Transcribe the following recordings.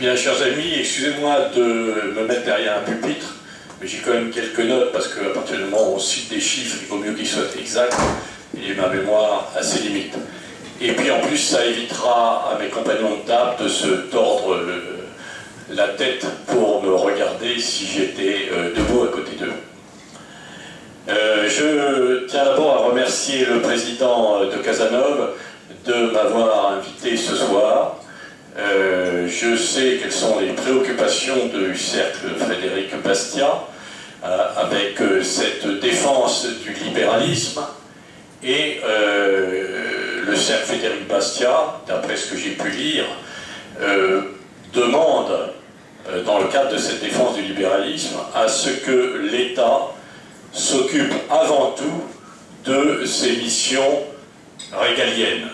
Bien, chers amis, excusez-moi de me mettre derrière un pupitre, mais j'ai quand même quelques notes parce qu'à partir du moment où on cite des chiffres, il vaut mieux qu'ils soient exacts et ma mémoire a ses limites. Et puis en plus, ça évitera à mes compagnons de table de se tordre la tête pour me regarder si j'étais debout à côté d'eux. Je tiens d'abord à remercier le président de Casanova de m'avoir invité ce soir. Je sais quelles sont les préoccupations du cercle Frédéric Bastiat avec cette défense du libéralisme et le cercle Frédéric Bastiat, d'après ce que j'ai pu lire, demande dans le cadre de cette défense du libéralisme à ce que l'État s'occupe avant tout de ses missions régaliennes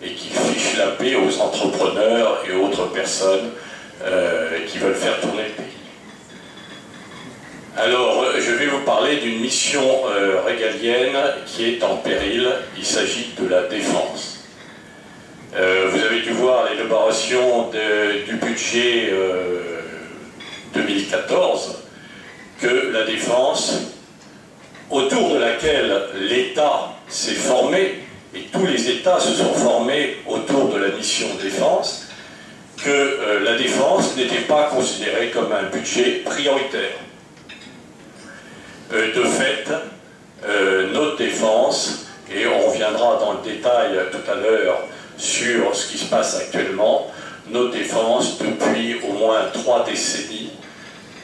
et qu'il fiche la paix aux entrepreneurs et autres personnes qui veulent faire tourner le pays. Alors, je vais vous parler d'une mission régalienne qui est en péril. Il s'agit de la défense. Vous avez dû voir l'élaboration du budget 2014, que la défense, autour de laquelle l'État s'est formé, et tous les États se sont formés autour de la mission défense, que la défense n'était pas considérée comme un budget prioritaire. De fait, notre défense, et on reviendra dans le détail tout à l'heure sur ce qui se passe actuellement, notre défense, depuis au moins 3 décennies,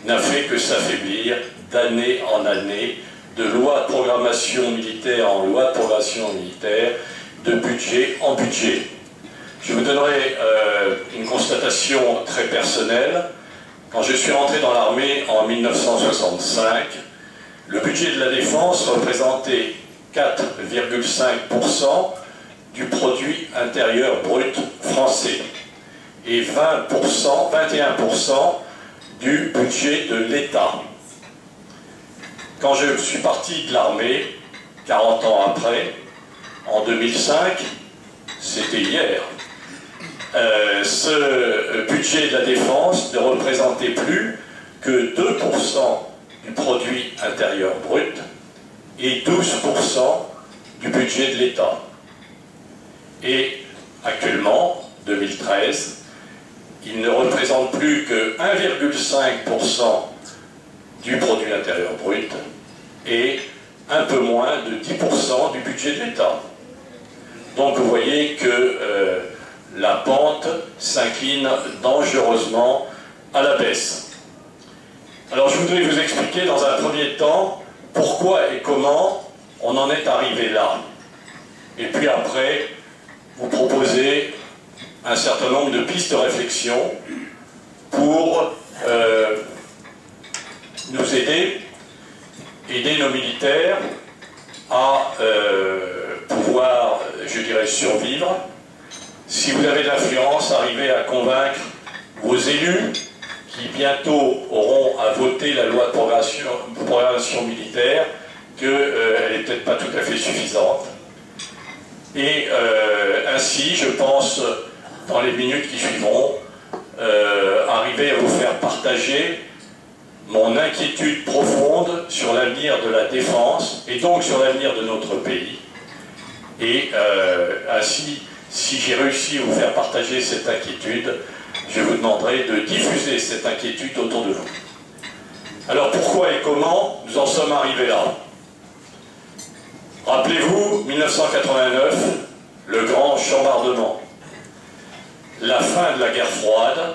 n'a fait que s'affaiblir d'année en année, de loi de programmation militaire en loi de programmation militaire, de budget en budget. Je vous donnerai une constatation très personnelle. Quand je suis rentré dans l'armée en 1965, le budget de la défense représentait 4,5% du produit intérieur brut français et 21% du budget de l'État. Quand je suis parti de l'armée, 40 ans après, en 2005, c'était hier, ce budget de la défense ne représentait plus que 2% du produit intérieur brut et 12% du budget de l'État. Et actuellement, 2013, il ne représente plus que 1,5% du produit intérieur brut et un peu moins de 10% du budget de l'État. Donc vous voyez que la pente s'incline dangereusement à la baisse. Alors je voudrais vous expliquer dans un premier temps pourquoi et comment on en est arrivé là. Et puis après, vous proposer un certain nombre de pistes de réflexion pour nous aider nos militaires à pouvoir, je dirais, survivre. Si vous avez de l'influence, arrivez à convaincre vos élus qui bientôt auront à voter la loi de programmation militaire qu'elle n'est peut-être pas tout à fait suffisante. Et ainsi, je pense, dans les minutes qui suivront, arriver à vous faire partager mon inquiétude profonde sur l'avenir de la défense et donc sur l'avenir de notre pays. Et ainsi, si j'ai réussi à vous faire partager cette inquiétude, je vous demanderai de diffuser cette inquiétude autour de vous. Alors pourquoi et comment nous en sommes arrivés là? Rappelez-vous, 1989, le grand chambardement, la fin de la guerre froide,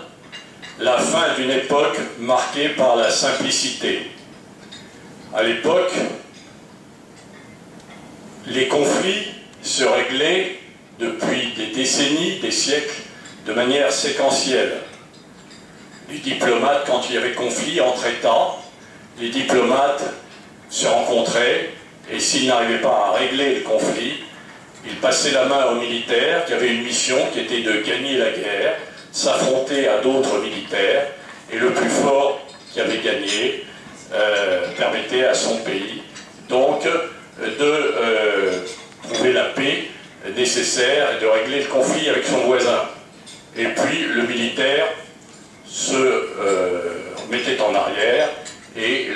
la fin d'une époque marquée par la simplicité. À l'époque, les conflits se réglaient depuis des décennies, des siècles, de manière séquentielle. Les diplomates, quand il y avait conflit entre États, les diplomates se rencontraient et s'ils n'arrivaient pas à régler le conflit, ils passaient la main aux militaires qui avaient une mission qui était de gagner la guerre, s'affronter à d'autres militaires, et le plus fort qui avait gagné permettait à son pays donc de trouver la paix nécessaire et de régler le conflit avec son voisin. Et puis le militaire se mettait en arrière et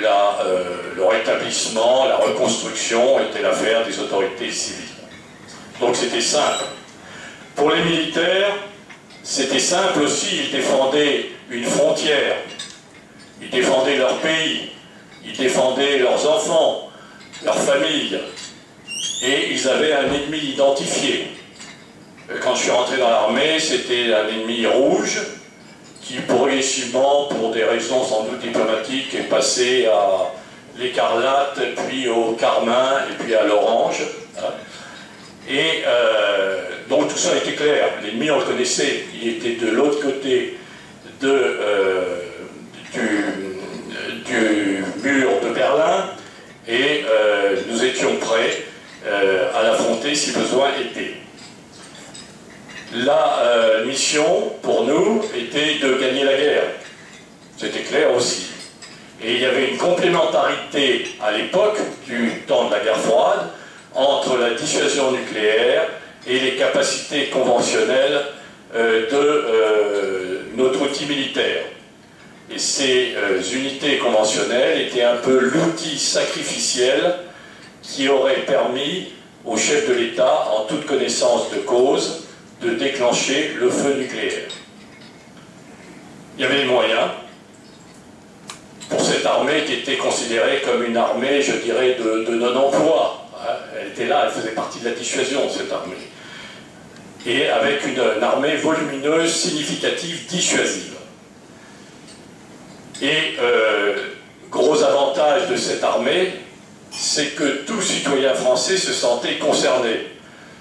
le rétablissement, la reconstruction était l'affaire des autorités civiles. Donc c'était simple. Pour les militaires, c'était simple aussi, ils défendaient une frontière, ils défendaient leur pays, ils défendaient leurs enfants, leurs familles, et ils avaient un ennemi identifié. Quand je suis rentré dans l'armée, c'était un ennemi rouge, qui progressivement, pour des raisons sans doute diplomatiques, est passé à l'écarlate, puis au carmin, et puis à l'orange. Et donc tout ça était clair, l'ennemi on le connaissait, il était de l'autre côté du mur de Berlin, et nous étions prêts à l'affronter si besoin était. La mission pour nous était de gagner la guerre, c'était clair aussi. Et il y avait une complémentarité à l'époque du temps de la guerre froide entre la dissuasion nucléaire et les capacités conventionnelles de notre outil militaire. Et ces unités conventionnelles étaient un peu l'outil sacrificiel qui aurait permis au chef de l'État, en toute connaissance de cause, de déclencher le feu nucléaire. Il y avait les moyens pour cette armée qui était considérée comme une armée, je dirais, de non-emploi. Elle était là, elle faisait partie de la dissuasion, cette armée. Et avec une armée volumineuse, significative, dissuasive. Et gros avantage de cette armée, c'est que tout citoyen français se sentait concerné.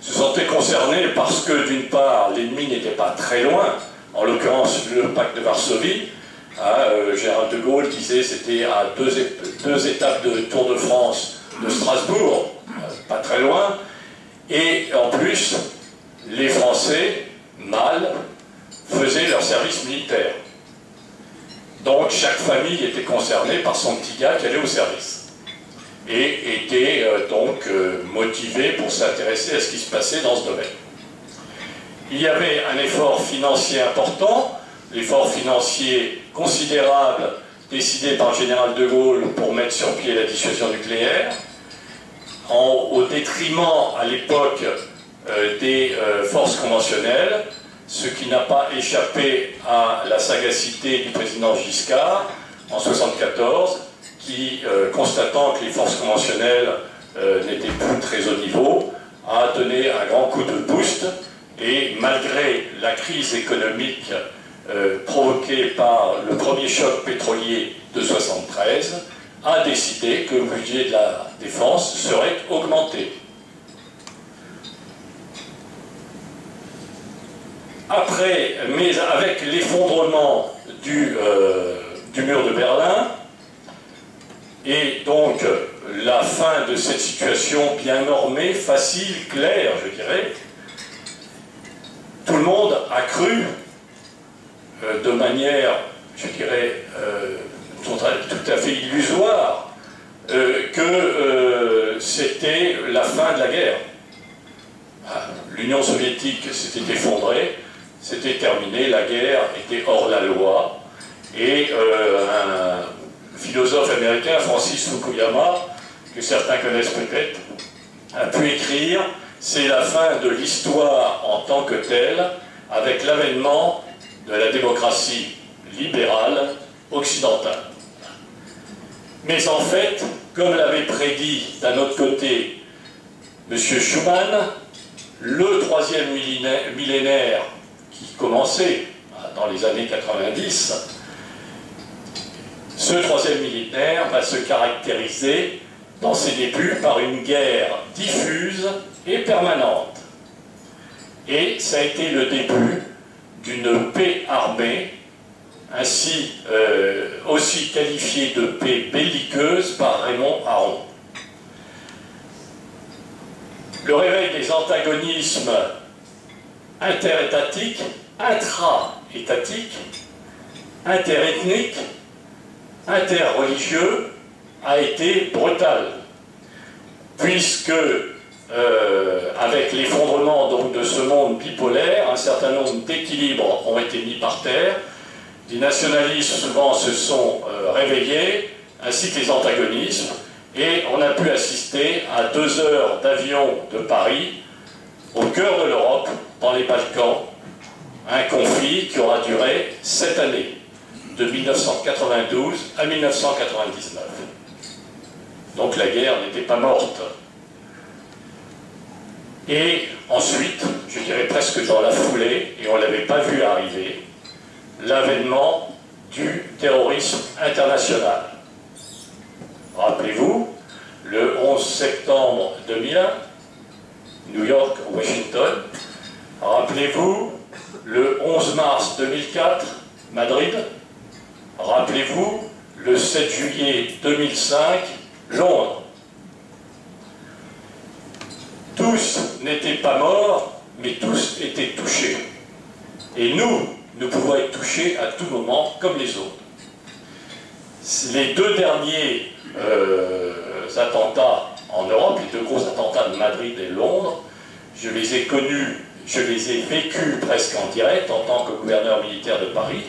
Se sentait concerné parce que, d'une part, l'ennemi n'était pas très loin, en l'occurrence le pacte de Varsovie. Gérald de Gaulle disait que c'était à deux étapes de Tour de France de Strasbourg, pas très loin, et en plus, les Français, mâles, faisaient leur service militaire. Donc chaque famille était concernée par son petit gars qui allait au service. Et était donc motivée pour s'intéresser à ce qui se passait dans ce domaine. Il y avait un effort financier important, l'effort financier considérable décidé par le général de Gaulle pour mettre sur pied la dissuasion nucléaire, au détriment à l'époque des forces conventionnelles, ce qui n'a pas échappé à la sagacité du président Giscard en 1974, qui, constatant que les forces conventionnelles n'étaient plus très haut niveau, a donné un grand coup de boost, et malgré la crise économique provoquée par le premier choc pétrolier de 1973, a décidé que le budget de la défense serait augmenté. Après, mais avec l'effondrement du mur de Berlin, et donc la fin de cette situation bien normée, facile, claire, je dirais, tout le monde a cru, de manière, je dirais, tout à fait illusoire, que c'était la fin de la guerre. L'Union soviétique s'était effondrée, c'était terminé, la guerre était hors la loi, et un philosophe américain, Francis Fukuyama, que certains connaissent peut-être, a pu écrire « C'est la fin de l'histoire en tant que telle, avec l'avènement de la démocratie libérale occidentale ». Mais en fait, comme l'avait prédit d'un autre côté M. Schuman, le troisième millénaire qui commençait dans les années 90, ce troisième millénaire va se caractériser dans ses débuts par une guerre diffuse et permanente. Et ça a été le début d'une paix armée, ainsi aussi qualifiée de paix belliqueuse par Raymond Aron. Le réveil des antagonismes interétatiques, intra-étatiques, interethniques, interreligieux a été brutal, puisque avec l'effondrement de ce monde bipolaire, un certain nombre d'équilibres ont été mis par terre, Les nationalismes souvent se sont réveillés, ainsi que les antagonismes, et on a pu assister à 2 heures d'avion de Paris, au cœur de l'Europe, dans les Balkans, un conflit qui aura duré 7 années, de 1992 à 1999. Donc la guerre n'était pas morte. Et ensuite, je dirais presque dans la foulée, et on ne l'avait pas vu arriver, l'avènement du terrorisme international. Rappelez-vous, le 11 septembre 2001, New York, Washington. Rappelez-vous, le 11 mars 2004, Madrid. Rappelez-vous, le 7 juillet 2005, Londres. Tous n'étaient pas morts, mais tous étaient touchés. Et nous pouvons être touchés à tout moment, comme les autres. Les 2 derniers attentats en Europe, les 2 gros attentats de Madrid et de Londres, je les ai connus, je les ai vécus presque en direct en tant que gouverneur militaire de Paris.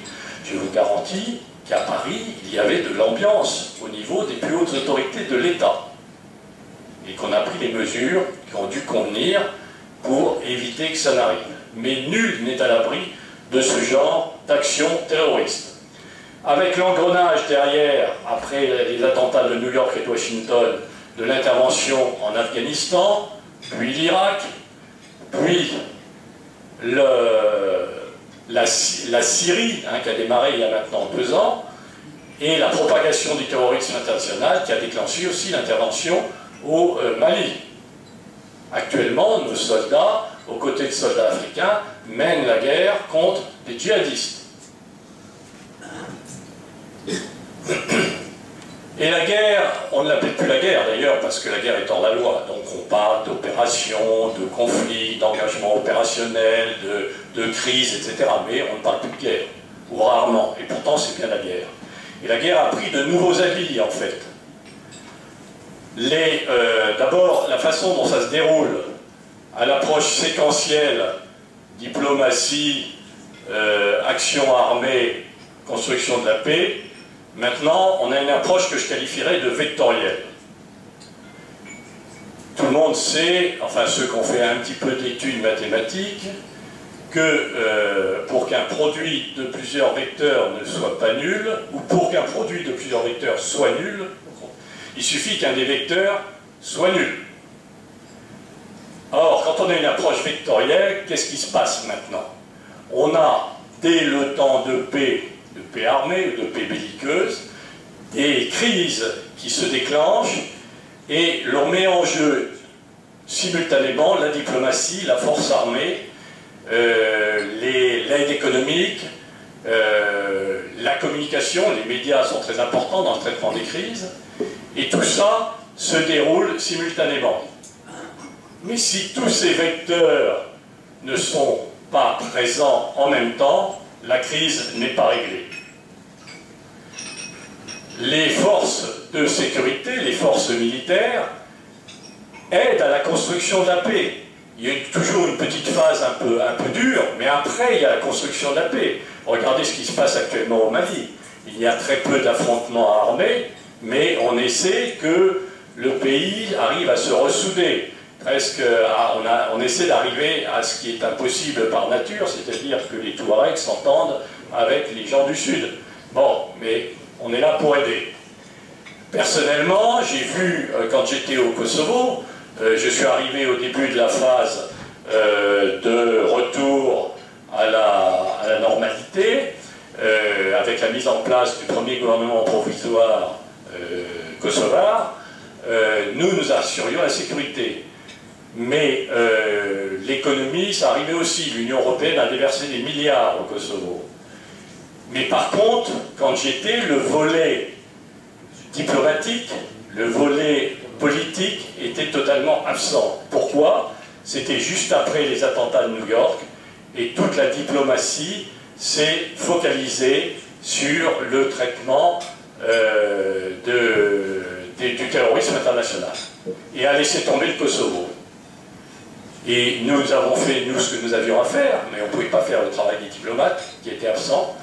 Je vous garantis qu'à Paris, il y avait de l'ambiance au niveau des plus hautes autorités de l'État. Et qu'on a pris les mesures qui ont dû convenir pour éviter que ça n'arrive. Mais nul n'est à l'abri de ce genre d'action terroriste. Avec l'engrenage derrière, après les attentats de New York et de Washington, de l'intervention en Afghanistan, puis l'Irak, puis la Syrie, qui a démarré il y a maintenant 2 ans, et la propagation du terrorisme international qui a déclenché aussi l'intervention au Mali. Actuellement, nos soldats, aux côtés de soldats africains, mènent la guerre contre des djihadistes. Et la guerre, on ne l'appelle plus la guerre d'ailleurs, parce que la guerre est hors la loi. Donc on parle d'opérations, de conflits, d'engagement opérationnel, de crise, etc. Mais on ne parle plus de guerre, ou rarement. Et pourtant c'est bien la guerre. Et la guerre a pris de nouveaux habits en fait. D'abord, la façon dont ça se déroule, à l'approche séquentielle, diplomatie, action armée, construction de la paix. Maintenant, on a une approche que je qualifierais de vectorielle. Tout le monde sait, enfin ceux qui ont fait un petit peu d'études mathématiques, que pour qu'un produit de plusieurs vecteurs ne soit pas nul, ou pour qu'un produit de plusieurs vecteurs soit nul, il suffit qu'un des vecteurs soit nul. Or, quand on a une approche vectorielle, qu'est-ce qui se passe maintenant? On a, dès le temps de paix armée ou de paix belliqueuse, des crises qui se déclenchent et l'on met en jeu simultanément la diplomatie, la force armée, l'aide économique, la communication, les médias sont très importants dans le traitement des crises, et tout ça se déroule simultanément. Mais si tous ces vecteurs ne sont pas présents en même temps, la crise n'est pas réglée. Les forces de sécurité, les forces militaires, aident à la construction de la paix. Il y a toujours une petite phase un peu dure, mais après il y a la construction de la paix. Regardez ce qui se passe actuellement au Mali. Il y a très peu d'affrontements armés, mais on essaie que le pays arrive à se ressouder. Presque, on essaie d'arriver à ce qui est impossible par nature, c'est-à-dire que les Touaregs s'entendent avec les gens du Sud. Bon, mais on est là pour aider. Personnellement, j'ai vu, quand j'étais au Kosovo, je suis arrivé au début de la phase de retour à la normalité, avec la mise en place du premier gouvernement provisoire kosovar. Nous assurions la sécurité. Mais l'économie, ça arrivait aussi. L'Union européenne a déversé des milliards au Kosovo. Mais par contre, quand j'étais, le volet diplomatique, le volet politique était totalement absent. Pourquoi? C'était juste après les attentats de New York, et toute la diplomatie s'est focalisée sur le traitement du terrorisme international, et a laissé tomber le Kosovo. Et nous avons fait, nous, ce que nous avions à faire, mais on ne pouvait pas faire le travail des diplomates qui étaient absents.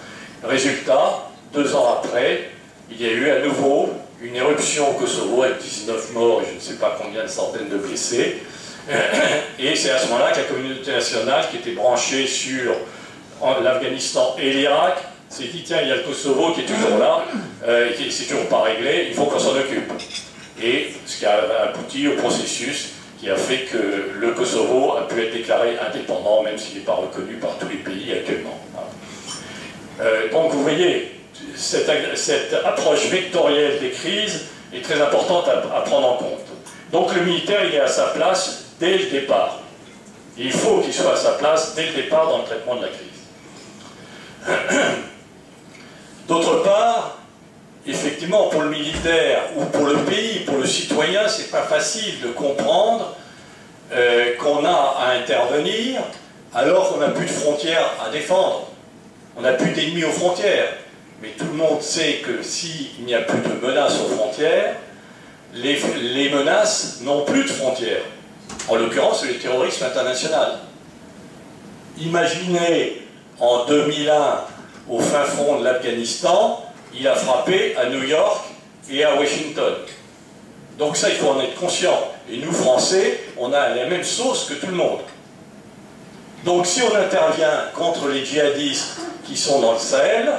Résultat, 2 ans après, il y a eu à nouveau une éruption au Kosovo avec 19 morts et je ne sais pas combien de centaines de blessés. Et c'est à ce moment-là que la communauté nationale, qui était branchée sur l'Afghanistan et l'Irak, s'est dit, tiens, il y a le Kosovo qui est toujours là, et qui c'est toujours pas réglé, il faut qu'on s'en occupe. Et ce qui a abouti au processus qui a fait que le Kosovo a pu être déclaré indépendant, même s'il n'est pas reconnu par tous les pays actuellement. Donc vous voyez, cette approche vectorielle des crises est très importante à prendre en compte. Donc le militaire, il est à sa place dès le départ. Et il faut qu'il soit à sa place dès le départ dans le traitement de la crise. D'autre part, effectivement, pour le militaire ou pour le pays, pour le citoyen, c'est pas facile de comprendre qu'on a à intervenir alors qu'on n'a plus de frontières à défendre. On n'a plus d'ennemis aux frontières. Mais tout le monde sait que s'il n'y a plus de menaces aux frontières, les menaces n'ont plus de frontières. En l'occurrence, le terrorisme international. Imaginez, en 2001, au fin fond de l'Afghanistan, il a frappé à New York et à Washington. Donc ça, il faut en être conscient. Et nous, Français, on a la même sauce que tout le monde. Donc si on intervient contre les djihadistes qui sont dans le Sahel,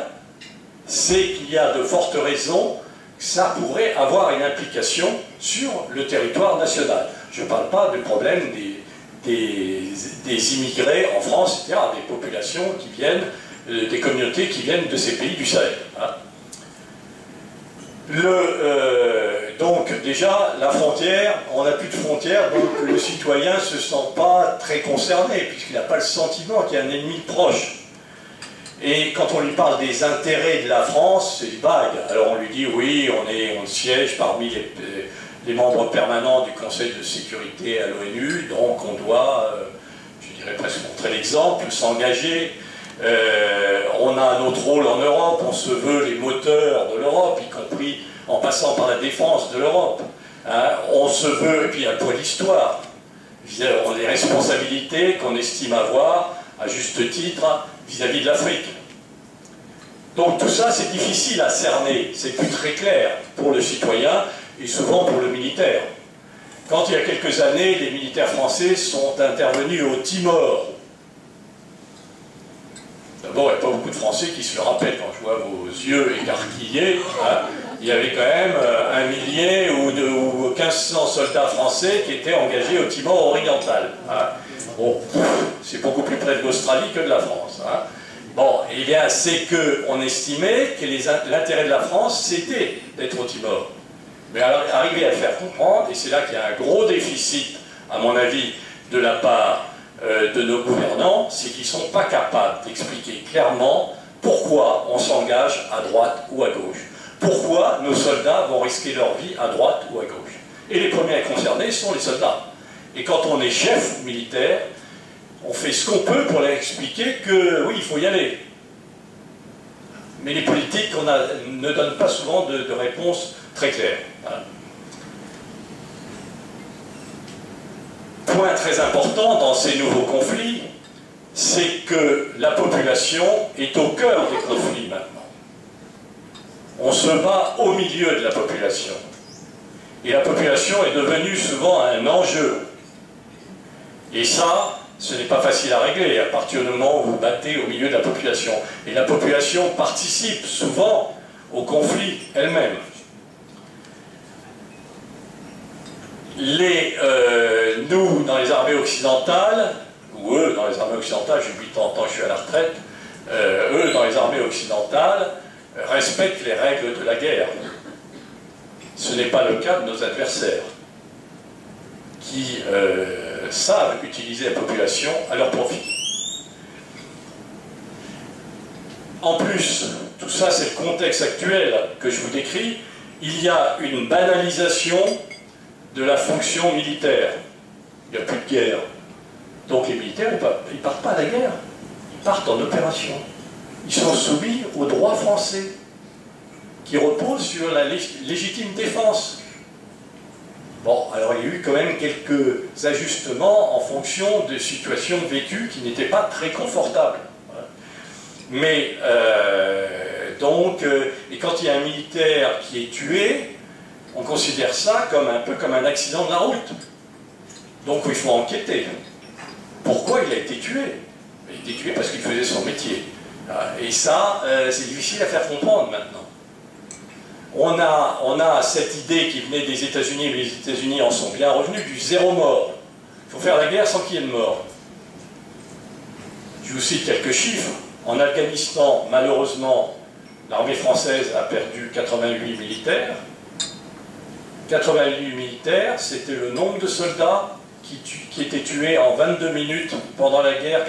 c'est qu'il y a de fortes raisons que ça pourrait avoir une implication sur le territoire national. Je ne parle pas du problème des immigrés en France, etc., des populations qui viennent, des communautés qui viennent de ces pays du Sahel. Donc déjà, la frontière, on n'a plus de frontière, donc le citoyen ne se sent pas très concerné, puisqu'il n'a pas le sentiment qu'il y a un ennemi proche. Et quand on lui parle des intérêts de la France, c'est vague. Alors on lui dit, oui, on siège parmi les membres permanents du Conseil de sécurité à l'ONU, donc on doit, je dirais presque montrer l'exemple, s'engager. On a un autre rôle en Europe, on se veut les moteurs de l'Europe, y compris en passant par la défense de l'Europe. Hein, on se veut, et puis il y a le poids de l'histoire, on a les responsabilités qu'on estime avoir, à juste titre, vis-à-vis de l'Afrique. Donc tout ça, c'est difficile à cerner, c'est plus très clair pour le citoyen et souvent pour le militaire. Quand il y a quelques années, les militaires français sont intervenus au Timor. D'abord, il n'y a pas beaucoup de Français qui se le rappellent quand je vois vos yeux écarquillés. Hein. Il y avait quand même 1 millier ou 1500 soldats français qui étaient engagés au Timor oriental. Hein. Bon, c'est beaucoup plus près de l'Australie que de la France. Hein. Bon, eh bien, c'est qu'on estimait que l'intérêt de la France, c'était d'être au Timor. Mais alors, arriver à le faire comprendre, et c'est là qu'il y a un gros déficit, à mon avis, de la part de nos gouvernants, c'est qu'ils ne sont pas capables d'expliquer clairement pourquoi on s'engage à droite ou à gauche. Pourquoi nos soldats vont risquer leur vie à droite ou à gauche. Et les premiers concernés sont les soldats. Et quand on est chef militaire, on fait ce qu'on peut pour leur expliquer que oui, il faut y aller. Mais les politiques ne donnent pas souvent de réponse très claire. Voilà. Point très important dans ces nouveaux conflits, c'est que la population est au cœur des conflits maintenant. On se bat au milieu de la population. Et la population est devenue souvent un enjeu. Et ça, ce n'est pas facile à régler à partir du moment où vous battez au milieu de la population. Et la population participe souvent au conflit elle-même. Nous, dans les armées occidentales, ou eux, dans les armées occidentales, j'ai 80 ans que je suis à la retraite, eux, dans les armées occidentales, respectent les règles de la guerre. Ce n'est pas le cas de nos adversaires, qui savent utiliser la population à leur profit. En plus, tout ça c'est le contexte actuel que je vous décris, il y a une banalisation de la fonction militaire. Il n'y a plus de guerre. Donc les militaires, ils ne partent pas à la guerre, ils partent en opération. Ils sont soumis au droit français, qui repose sur la légitime défense. Bon, alors il y a eu quand même quelques ajustements en fonction de situations vécues qui n'étaient pas très confortables. Mais, et quand il y a un militaire qui est tué, on considère ça comme un peu comme un accident de la route. Donc il faut enquêter. Pourquoi il a été tué? Il a été tué parce qu'il faisait son métier. Et ça, c'est difficile à faire comprendre maintenant. On a cette idée qui venait des États-Unis, mais les États-Unis en sont bien revenus, du zéro mort. Il faut faire la guerre sans qu'il y ait de mort. Je vous cite quelques chiffres. En Afghanistan, malheureusement, l'armée française a perdu 88 militaires. 88 militaires, c'était le nombre de soldats qui étaient tués en 22 minutes pendant la guerre 14-18.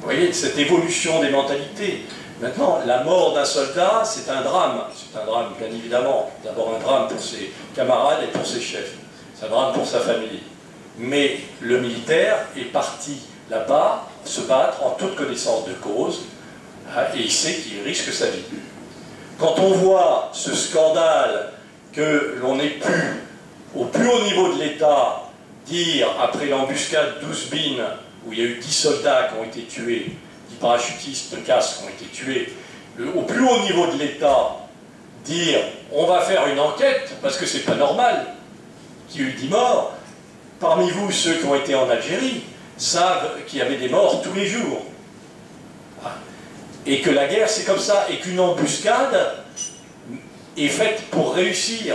Vous voyez, cette évolution des mentalités. Maintenant, la mort d'un soldat, c'est un drame. C'est un drame, bien évidemment. D'abord un drame pour ses camarades et pour ses chefs. C'est un drame pour sa famille. Mais le militaire est parti là-bas se battre en toute connaissance de cause, et il sait qu'il risque sa vie. Quand on voit ce scandale que l'on n'est plus au plus haut niveau de l'État dire, après l'embuscade d'Ouzbine, où il y a eu 10 soldats qui ont été tués, 10 parachutistes de casse qui ont été tués, au plus haut niveau de l'État, dire on va faire une enquête, parce que c'est pas normal qu'il y ait eu 10 morts. Parmi vous, ceux qui ont été en Algérie, savent qu'il y avait des morts tous les jours. Et que la guerre, c'est comme ça, et qu'une embuscade est faite pour réussir.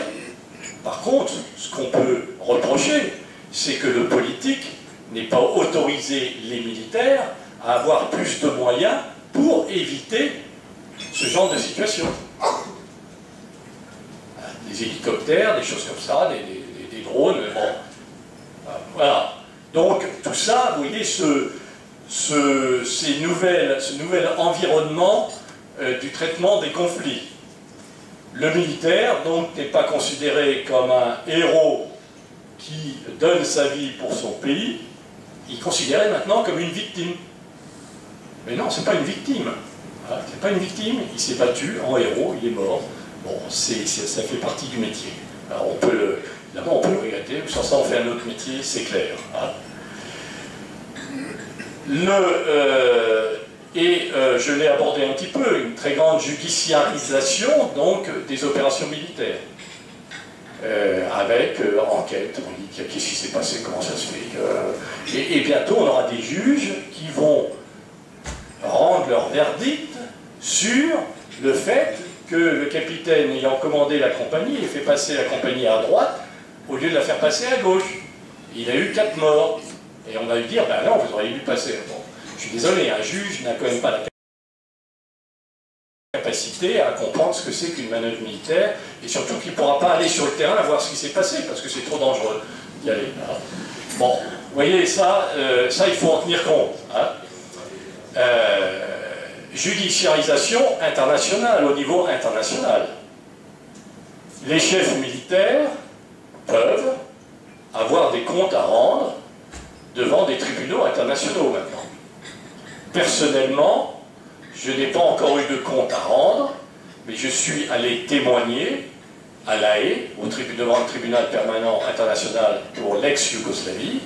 Par contre, ce qu'on peut reprocher, c'est que le politique n'ait pas autorisé les militaires à avoir plus de moyens pour éviter ce genre de situation. Des hélicoptères, des choses comme ça, des drones, bon. Voilà. Donc, tout ça, vous voyez, ce nouvel environnement du traitement des conflits. Le militaire, donc, n'est pas considéré comme un héros qui donne sa vie pour son pays, il est considéré maintenant comme une victime. Mais non, c'est pas une victime. Voilà, c'est pas une victime, il s'est battu en héros, il est mort. Bon, ça fait partie du métier. Alors on peut d'abord on peut le regretter, sans ça on fait un autre métier, c'est clair. Hein. Je l'ai abordé un petit peu, une très grande judiciarisation donc des opérations militaires. Avec enquête, on dit qu'est-ce qui s'est passé, comment ça se fait. Et bientôt on aura des juges qui vont rendre leur verdict sur le fait que le capitaine ayant commandé la compagnie ait fait passer la compagnie à droite au lieu de la faire passer à gauche. Il a eu 4 morts. Et on a dû dire, ben non, vous auriez dû passer. Bon, je suis désolé, un juge n'a quand même pas la capacité à comprendre ce que c'est qu'une manœuvre militaire, et surtout qu'il ne pourra pas aller sur le terrain voir ce qui s'est passé, parce que c'est trop dangereux d'y aller. Bon, vous voyez, ça il faut en tenir compte. Hein. Judiciarisation internationale, au niveau international. Les chefs militaires peuvent avoir des comptes à rendre devant des tribunaux internationaux maintenant. Personnellement, je n'ai pas encore eu de compte à rendre, mais je suis allé témoigner à La Haye, devant le tribunal permanent international pour l'ex-Yougoslavie,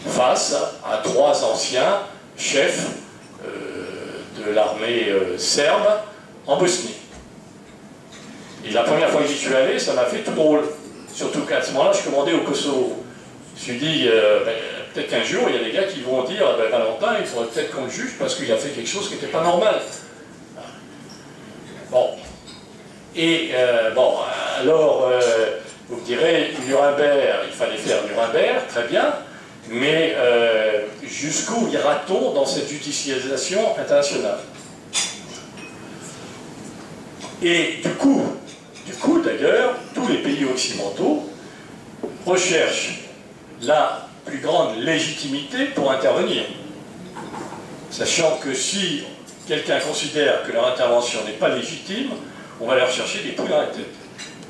face à 3 anciens chefs de l'armée serbe en Bosnie. Et la première fois que j'y suis allé, ça m'a fait tout drôle. Surtout qu'à ce moment-là, je commandais au Kosovo. Je me suis dit, peut-être qu'un jour, il y a des gars qui vont dire, Valentin, il faudrait peut-être qu'on le juge parce qu'il a fait quelque chose qui n'était pas normal. Bon. Et, bon, alors, vous me direz, Nuremberg, il fallait faire Nuremberg, très bien, mais jusqu'où ira-t-on dans cette judiciarisation internationale? Et du coup d'ailleurs, tous les pays occidentaux recherchent la plus grande légitimité pour intervenir. Sachant que si quelqu'un considère que leur intervention n'est pas légitime, on va leur chercher des poules dans la tête.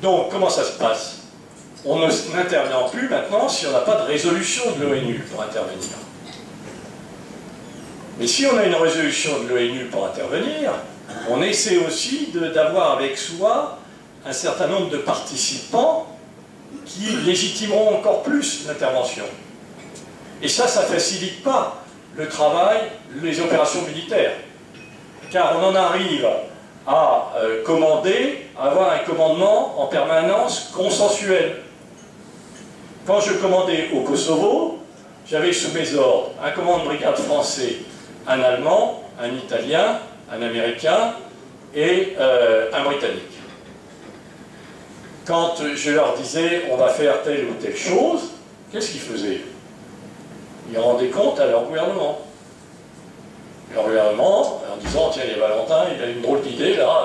Donc, comment ça se passe? On n'intervient plus maintenant si on n'a pas de résolution de l'ONU pour intervenir. Mais si on a une résolution de l'ONU pour intervenir, on essaie aussi d'avoir avec soi un certain nombre de participants qui légitimeront encore plus l'intervention. Et ça ne facilite pas le travail, les opérations militaires. Car on en arrive à commander, à avoir un commandement en permanence consensuel. Quand je commandais au Kosovo, j'avais sous mes ordres un commandant de brigade français, un Allemand, un Italien, un Américain et un Britannique. Quand je leur disais on va faire telle ou telle chose, qu'est-ce qu'ils faisaient? Ils rendaient compte à leur gouvernement. Leur gouvernement, en disant tiens, il y a Valentin, il a une drôle d'idée là,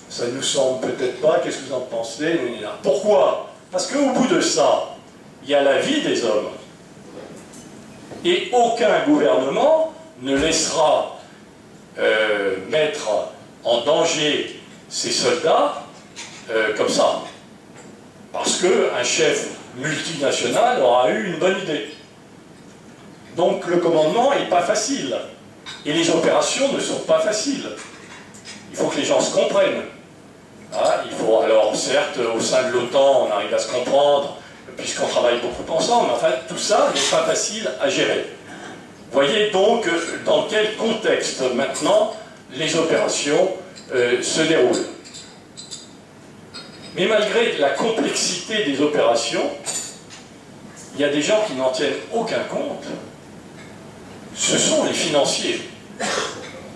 ça ne nous semble peut-être pas, qu'est-ce que vous en pensez? Pourquoi? Parce qu'au bout de ça, il y a la vie des hommes. Et aucun gouvernement ne laissera mettre en danger ses soldats comme ça. Parce qu'un chef multinational aura eu une bonne idée. Donc le commandement n'est pas facile. Et les opérations ne sont pas faciles. Il faut que les gens se comprennent. Ah, il faut, alors certes, au sein de l'OTAN, on arrive à se comprendre, puisqu'on travaille beaucoup ensemble, mais enfin, tout ça n'est pas facile à gérer. Voyez donc dans quel contexte maintenant les opérations se déroulent. Mais malgré la complexité des opérations, il y a des gens qui n'en tiennent aucun compte. Ce sont les financiers.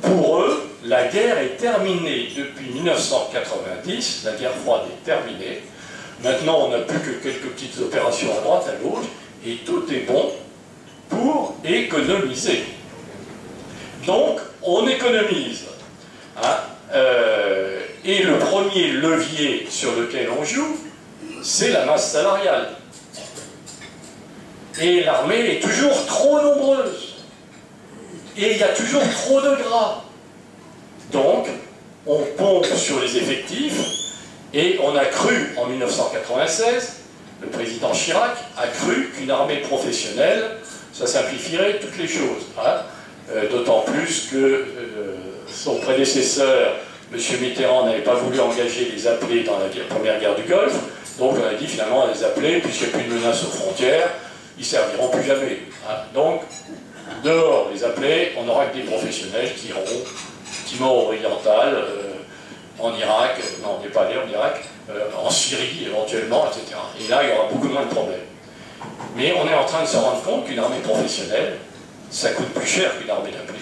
Pour eux, la guerre est terminée depuis 1990, la guerre froide est terminée. Maintenant, on n'a plus que quelques petites opérations à droite, à gauche, et tout est bon pour économiser. Donc, on économise. Hein, et le premier levier sur lequel on joue, c'est la masse salariale. Et l'armée est toujours trop nombreuse. Et il y a toujours trop de gras. Donc, on pompe sur les effectifs, et on a cru, en 1996, le président Chirac a cru qu'une armée professionnelle, ça simplifierait toutes les choses. Hein. D'autant plus que son prédécesseur, M. Mitterrand, n'avait pas voulu engager les appelés dans la première guerre du Golfe, donc on a dit finalement les appelés, puisqu'il n'y a plus de menace aux frontières, ils ne serviront plus jamais. Hein. Donc, dehors les appelés, on n'aura que des professionnels qui iront Timor oriental, en Irak, non on n'est pas allé en Irak, en Syrie éventuellement, etc. Et là il y aura beaucoup moins de problèmes. Mais on est en train de se rendre compte qu'une armée professionnelle, ça coûte plus cher qu'une armée d'appelés.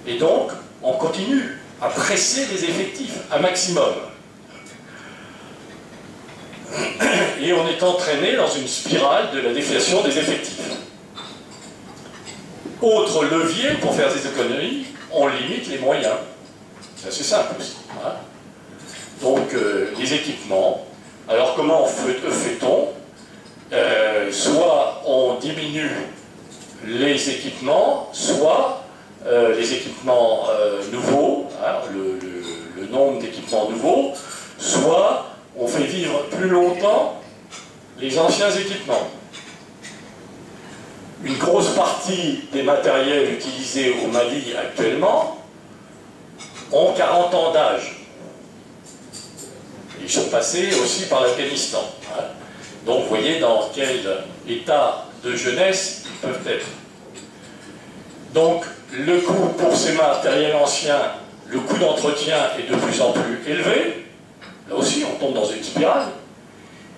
Et donc, on continue à presser les effectifs un maximum. Et on est entraîné dans une spirale de la déflation des effectifs. Autre levier pour faire des économies, on limite les moyens. C'est assez simple aussi. Hein. Donc, les équipements. Alors, comment fait-on? Soit on diminue les équipements, soit les équipements nouveaux, hein, le nombre d'équipements nouveaux, soit on fait vivre plus longtemps les anciens équipements. Une grosse partie des matériels utilisés au Mali actuellement ont 40 ans d'âge. Ils sont passés aussi par l'Afghanistan. Hein. Donc vous voyez dans quel état de jeunesse ils peuvent être. Donc le coût pour ces matériels anciens, le coût d'entretien est de plus en plus élevé. Là aussi on tombe dans une spirale.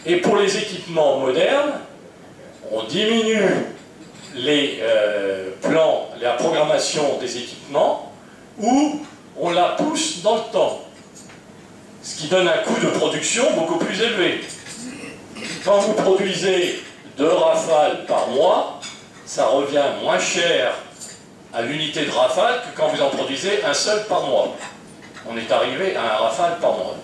Et pour les équipements modernes, on diminue les plans, la programmation des équipements, ou on la pousse dans le temps. Ce qui donne un coût de production beaucoup plus élevé. Quand vous produisez 2 Rafales par mois, ça revient moins cher à l'unité de Rafale que quand vous en produisez un seul par mois. On est arrivé à un Rafale par mois.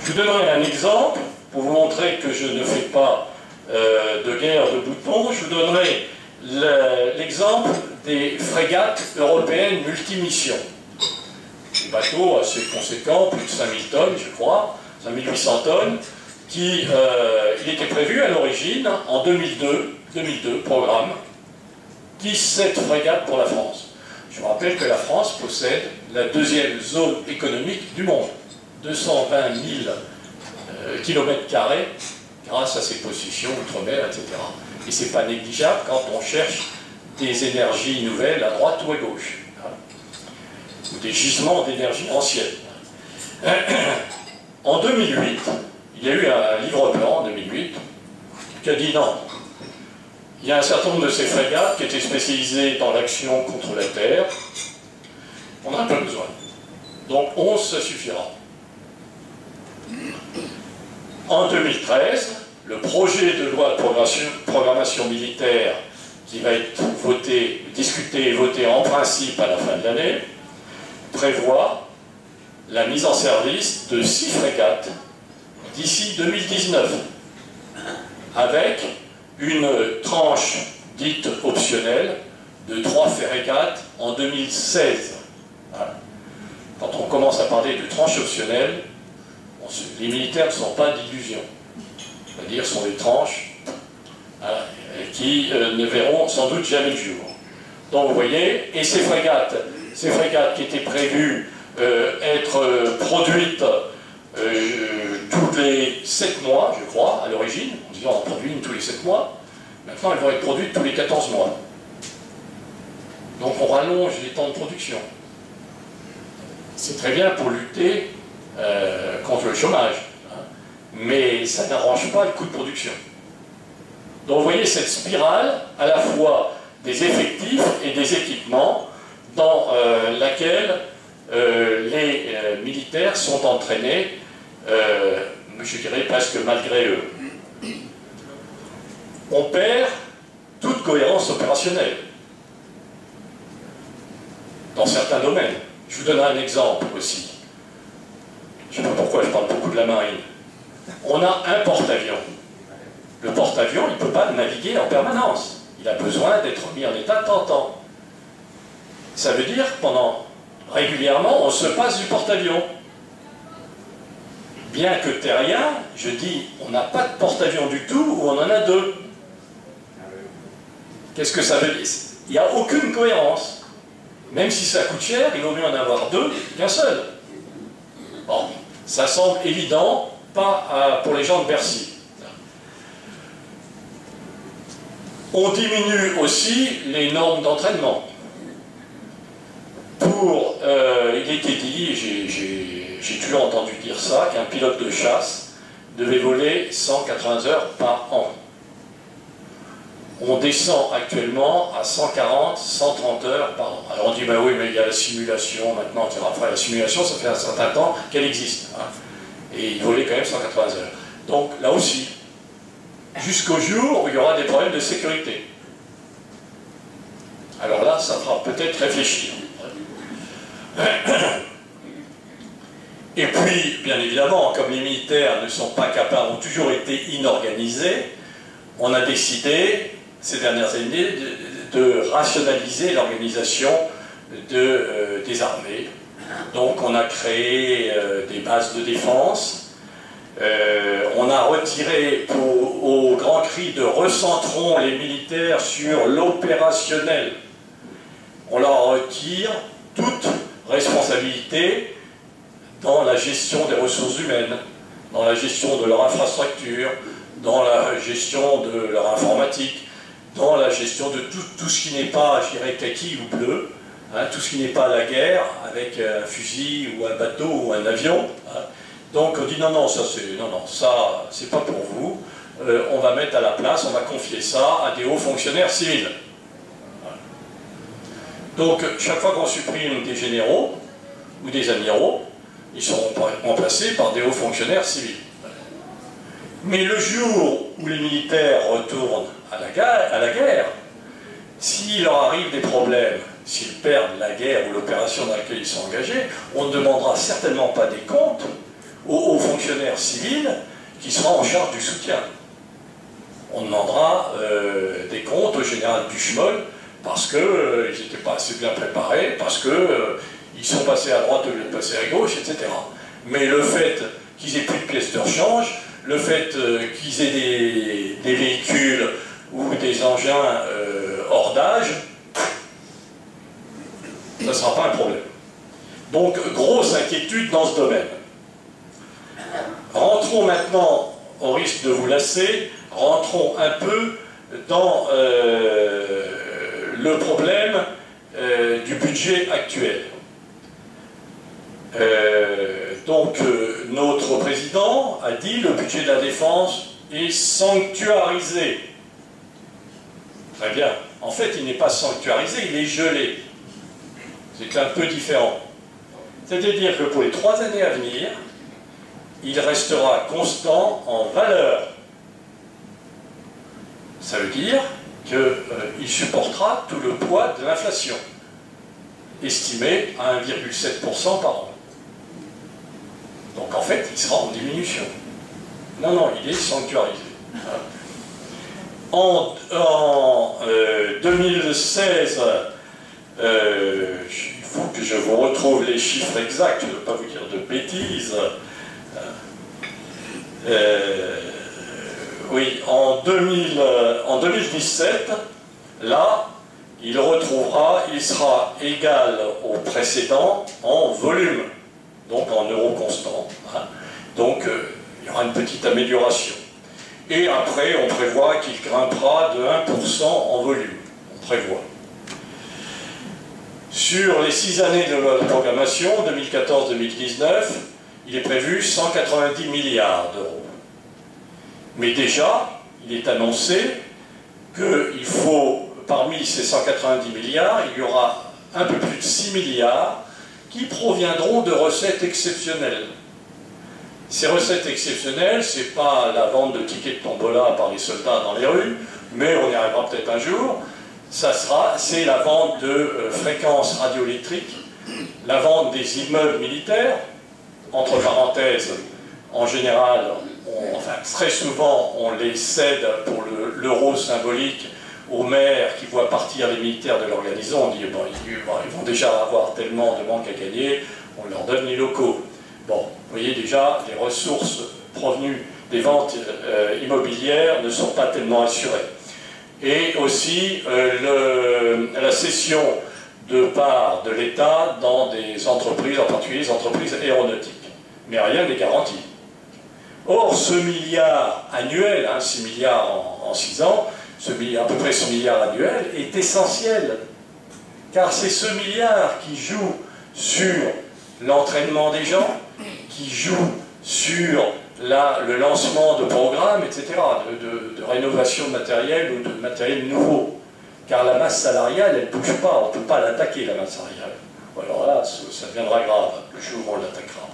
Je vous donnerai un exemple pour vous montrer que je ne fais pas de guerre de boutons. Je vous donnerai l'exemple des frégates européennes multimissions. Des bateaux assez conséquents, plus de 5000 tonnes, je crois, 5800 tonnes, qui, il était prévu à l'origine, en 2002, programme, 17 frégates pour la France. Je vous rappelle que la France possède la 2e zone économique du monde, 220 000 km² grâce à ses positions outre-mer, etc. Et c'est pas négligeable quand on cherche des énergies nouvelles à droite ou à gauche, hein, ou des gisements d'énergie ancienne. En 2008, il y a eu un livre blanc en 2008 qui a dit non. Il y a un certain nombre de ces frégates qui étaient spécialisées dans l'action contre la Terre. On n'a pas besoin. Donc 11, ça suffira. En 2013, le projet de loi de programmation militaire qui va être voté, discuté et voté en principe à la fin de l'année, prévoit la mise en service de 6 frégates d'ici 2019, avec une tranche dite optionnelle de 3 frégates en 2016. Voilà. Quand on commence à parler de tranche optionnelle, les militaires ne sont pas d'illusion. C'est-à-dire sont des tranches qui ne verront sans doute jamais le jour. Donc vous voyez, et ces frégates qui étaient prévues être produites tous les 7 mois, je crois, à l'origine, on disait on en produit une tous les 7 mois, maintenant elles vont être produites tous les 14 mois. Donc on rallonge les temps de production. C'est très bien pour lutter contre le chômage, hein, mais ça n'arrange pas le coût de production. Donc vous voyez cette spirale à la fois des effectifs et des équipements dans laquelle les militaires sont entraînés, je dirais presque malgré eux. On perd toute cohérence opérationnelle dans certains domaines. Je vous donnerai un exemple aussi. Je ne sais pas pourquoi je parle beaucoup de la marine. On a un porte-avions. Le porte-avions, il ne peut pas naviguer en permanence. Il a besoin d'être mis en état de temps en temps. Ça veut dire que régulièrement, on se passe du porte-avions. Bien que terrien, je dis, on n'a pas de porte-avions du tout, ou on en a 2. Qu'est-ce que ça veut dire? Il n'y a aucune cohérence. Même si ça coûte cher, il vaut mieux en avoir 2 qu'un seul. Bon, ça semble évident, pas pour les gens de Bercy. On diminue aussi les normes d'entraînement. Il était dit, j'ai toujours entendu dire ça, qu'un pilote de chasse devait voler 180 heures par an. On descend actuellement à 140, 130 heures par an. Alors on dit, ben oui, mais il y a la simulation maintenant, etc. Enfin, la simulation, ça fait un certain temps qu'elle existe. Hein. Et il volait quand même 180 heures. Donc là aussi, jusqu'au jour où il y aura des problèmes de sécurité. Alors là, ça fera peut-être réfléchir. Et puis, bien évidemment, comme les militaires ne sont pas capables, ont toujours été inorganisés, on a décidé, ces dernières années, de rationaliser l'organisation des armées. Donc on a créé des bases de défense, on a retiré au grand cri de « recentrons les militaires sur l'opérationnel ». On leur retire toute responsabilité dans la gestion des ressources humaines, dans la gestion de leur infrastructure, dans la gestion de leur informatique, dans la gestion de tout ce qui n'est pas, je dirais, kaki ou bleu, hein, tout ce qui n'est pas la guerre, avec un fusil ou un bateau ou un avion. Hein. Donc on dit non, non, ça c'est pas pour vous, on va mettre à la place, on va confier ça à des hauts fonctionnaires civils. Voilà. Donc chaque fois qu'on supprime des généraux ou des amiraux, ils seront remplacés par des hauts fonctionnaires civils. Mais le jour où les militaires retournent à la guerre, s'il leur arrive des problèmes, s'ils perdent la guerre ou l'opération dans laquelle ils sont engagés, on ne demandera certainement pas des comptes aux fonctionnaires civils qui seront en charge du soutien. On demandera des comptes au général Duchemol parce qu'ils n'étaient pas assez bien préparés, parce qu'ils sont passés à droite au lieu de passer à gauche, etc. Mais le fait qu'ils aient plus de pièces de rechange, le fait qu'ils aient des véhicules ou des engins hors d'âge, ça ne sera pas un problème. Donc, grosse inquiétude dans ce domaine. Rentrons maintenant, au risque de vous lasser, rentrons un peu dans le problème du budget actuel. Notre président a dit que le budget de la défense est sanctuarisé. Très bien. En fait, il n'est pas sanctuarisé, il est gelé. C'est un peu différent. C'est-à-dire que pour les 3 années à venir, il restera constant en valeur. Ça veut dire qu'il supportera tout le poids de l'inflation, estimé à 1,7% par an. Donc en fait, il sera en diminution. Non, il est sanctuarisé. En 2016, il faut que je vous retrouve les chiffres exacts, je ne veux pas vous dire de bêtises. Oui, en 2017, là, il sera égal au précédent en volume, donc en euros constants. Hein. Donc, il y aura une petite amélioration. Et après, on prévoit qu'il grimpera de 1% en volume. On prévoit. Sur les 6 années de loi de programmation, 2014-2019, il est prévu 190 milliards d'euros. Mais déjà, il est annoncé qu'il faut, parmi ces 190 milliards, il y aura un peu plus de 6 milliards qui proviendront de recettes exceptionnelles. Ces recettes exceptionnelles, ce n'est pas la vente de tickets de tombola par les soldats dans les rues, mais on y arrivera peut-être un jour. C'est la vente de fréquences radioélectriques, la vente des immeubles militaires, entre parenthèses, en général, très souvent, on les cède pour l'euro symbolique aux maires qui voient partir les militaires de leur garnison. On dit, bon, ils vont déjà avoir tellement de manque à gagner, on leur donne les locaux. Bon, vous voyez déjà, les ressources provenues des ventes immobilières ne sont pas tellement assurées. Et aussi la cession de parts de l'État dans des entreprises, en particulier les entreprises aéronautiques. Mais rien n'est garanti. Or, ce milliard annuel, 6 milliards en 6 ans, à peu près ce milliard annuel, est essentiel. Car c'est ce milliard qui joue sur l'entraînement des gens, qui joue sur le lancement de programmes, etc., de rénovation de matériel ou de matériel nouveau. Car la masse salariale, elle ne bouge pas, on ne peut pas l'attaquer, la masse salariale. Alors là, ça deviendra grave, le jour où on l'attaquera.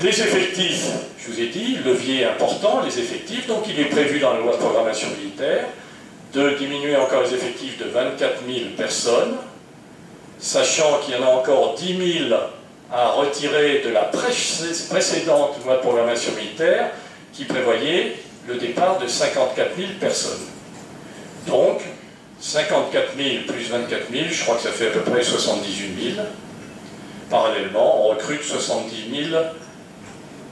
Les effectifs, je vous ai dit, levier important, les effectifs, donc il est prévu dans la loi de programmation militaire de diminuer encore les effectifs de 24 000 personnes, sachant qu'il y en a encore 10 000 à retirer de la précédente loi de programmation militaire qui prévoyait le départ de 54 000 personnes. Donc, 54 000 plus 24 000, je crois que ça fait à peu près 78 000. Parallèlement, on recrute 70 000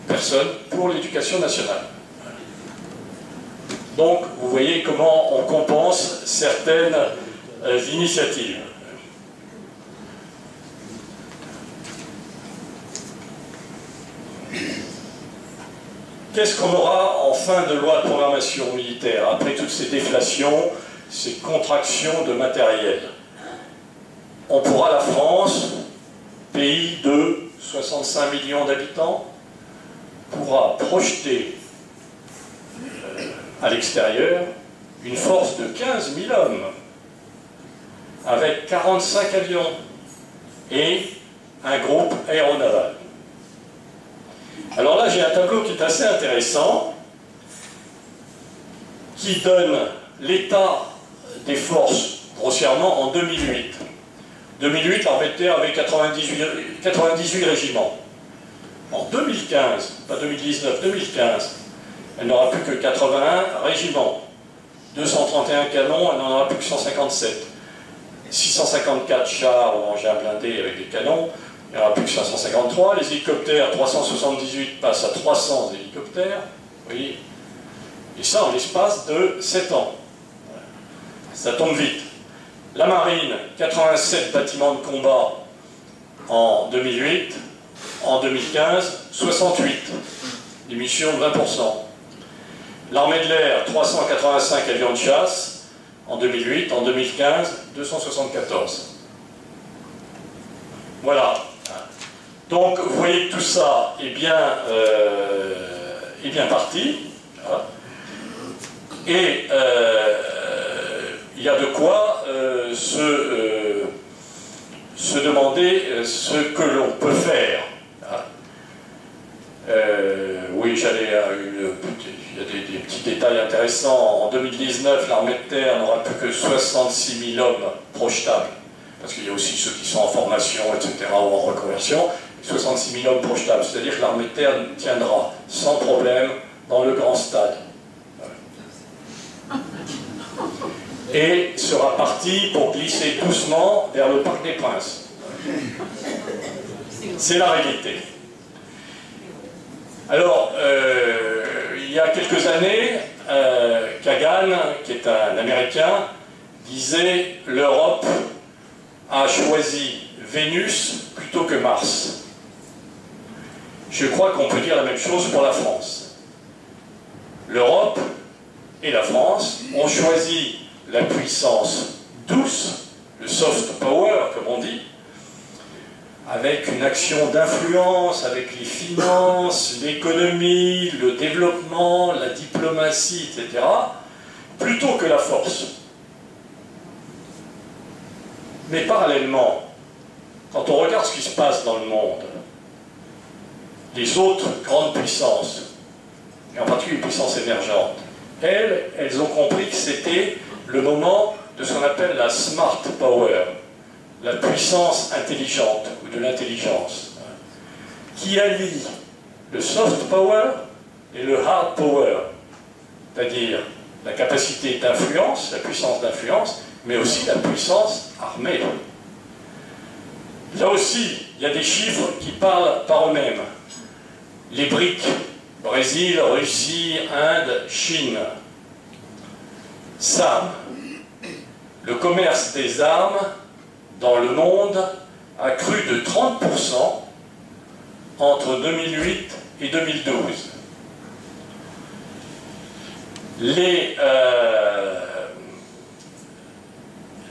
personnes pour l'éducation nationale. Donc, vous voyez comment on compense certaines initiatives. Qu'est-ce qu'on aura en fin de loi de programmation militaire, après toutes ces déflations, ces contractions de matériel? On pourra, la France, pays de 65 millions d'habitants, pourra projeter à l'extérieur une force de 15 000 hommes, avec 45 avions et un groupe aéronaval. Alors là, j'ai un tableau qui est assez intéressant, qui donne l'état des forces, grossièrement, en 2008. 2008, l'armée de terre avait 98 régiments. En 2015, pas 2019, 2015, elle n'aura plus que 81 régiments. 231 canons, elle n'en aura plus que 157. 654 chars ou engins blindés avec des canons, il n'y en aura plus que 553. Les hélicoptères, 378 passent à 300 hélicoptères. Vous voyez. Et ça en l'espace de 7 ans. Ça tombe vite. La marine, 87 bâtiments de combat en 2008. En 2015, 68. Diminution de 20%. L'armée de l'air, 385 avions de chasse. en 2008, en 2015, 274. Voilà. Donc, vous voyez que tout ça est bien parti. Et il y a de quoi se demander ce que l'on peut faire. Oui, il y a des petits détails intéressants. En 2019, l'armée de terre n'aura plus que 66 000 hommes projetables, parce qu'il y a aussi ceux qui sont en formation, etc., ou en reconversion. 66 000 hommes projetables, c'est-à-dire que l'armée de terre tiendra sans problème dans le grand stade. Et sera parti pour glisser doucement vers le Parc des Princes. C'est la réalité. Alors, il y a quelques années, Kagan, qui est un Américain, disait « L'Europe a choisi Vénus plutôt que Mars ». Je crois qu'on peut dire la même chose pour la France. L'Europe et la France ont choisi la puissance douce, le soft power, comme on dit, avec une action d'influence, avec les finances, l'économie, le développement, la diplomatie, etc., plutôt que la force. Mais parallèlement, quand on regarde ce qui se passe dans le monde, les autres grandes puissances, et en particulier les puissances émergentes, elles ont compris que c'était le moment de ce qu'on appelle la smart power, la puissance intelligente, ou de l'intelligence, qui allie le soft power et le hard power, c'est-à-dire la capacité d'influence, la puissance d'influence, mais aussi la puissance armée. Là aussi, il y a des chiffres qui parlent par eux-mêmes. Les BRIC, Brésil, Russie, Inde, Chine. SAM, le commerce des armes dans le monde a cru de 30% entre 2008 et 2012.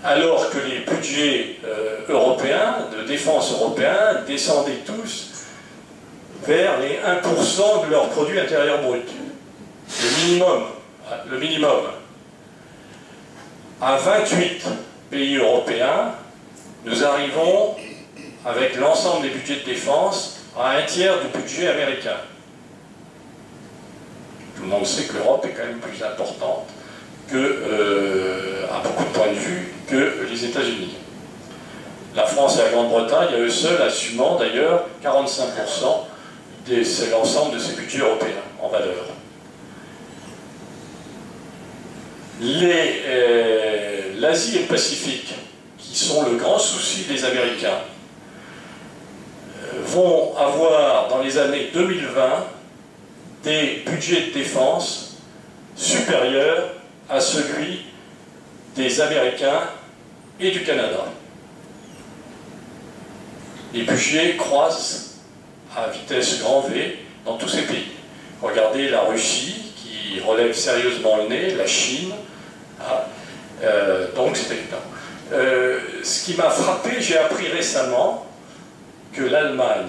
Alors que les budgets européens, de défense européens, descendaient tous vers les 1% de leur produit intérieur brut. Le minimum. À 28 pays européens, nous arrivons, avec l'ensemble des budgets de défense, à un tiers du budget américain. Tout le monde sait que l'Europe est quand même plus importante à beaucoup de points de vue, que les États-Unis. La France et la Grande-Bretagne, à eux seuls, assumant d'ailleurs 45%, c'est l'ensemble de ces budgets européens en valeur. L'Asie et le Pacifique, qui sont le grand souci des Américains, vont avoir dans les années 2020 des budgets de défense supérieurs à celui des Américains et du Canada. Les budgets croissent à vitesse grand V dans tous ces pays. Regardez la Russie, qui relève sérieusement le nez, la Chine, donc c'est évident. Ce qui m'a frappé, j'ai appris récemment que l'Allemagne,